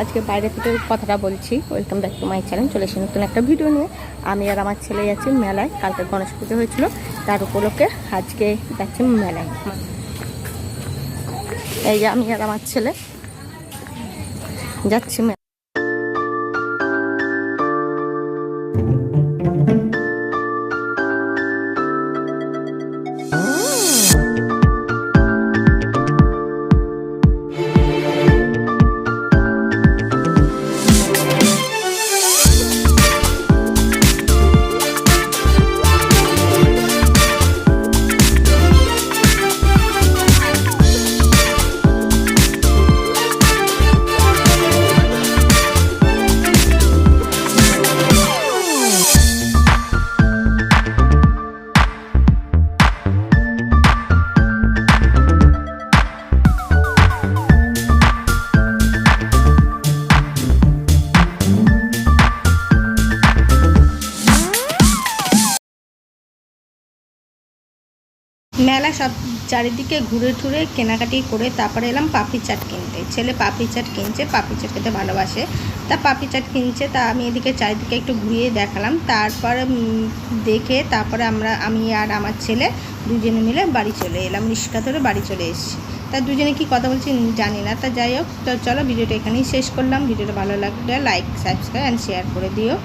আজকে বাইরে থেকে কথাটা বলছি। Welcome back to my channel. চলে এসে নতুন একটা ভিডিও নিয়ে। আমি আর আমার ছেলে যাচ্ছি মেলায়। কালকে গণেশ পুজো হয়েছিল, তার উপলক্ষে আজকে যাচ্ছি মেলায়। এই যে আমি আর আমার ছেলে যাচ্ছি মেলায়। মেলা সব চারিদিকে ঘুরে টুরে কেনাকাটি করে তারপরে এলাম পাপড়ি চাট কিনতে। ছেলে পাপড়ি চাট কিনছে, পাপড়ি চাট খেতে ভালোবাসে, তা পাপড়ি চাট কিনছে। তা আমি এদিকে চারিদিকে একটু ঘুরিয়ে দেখালাম। তারপরে দেখে তারপরে আমি আর আমার ছেলে দুজনে মিলে বাড়ি চলে এলাম, রিক্সা ধরে বাড়ি চলে এসেছি। তা দুজনে কি কথা বলছি জানি না। তা যাই হোক, তো চলো ভিডিওটা এখানেই শেষ করলাম। ভিডিওটা ভালো লাগলে লাইক, সাবস্ক্রাইব অ্যান্ড শেয়ার করে দিও।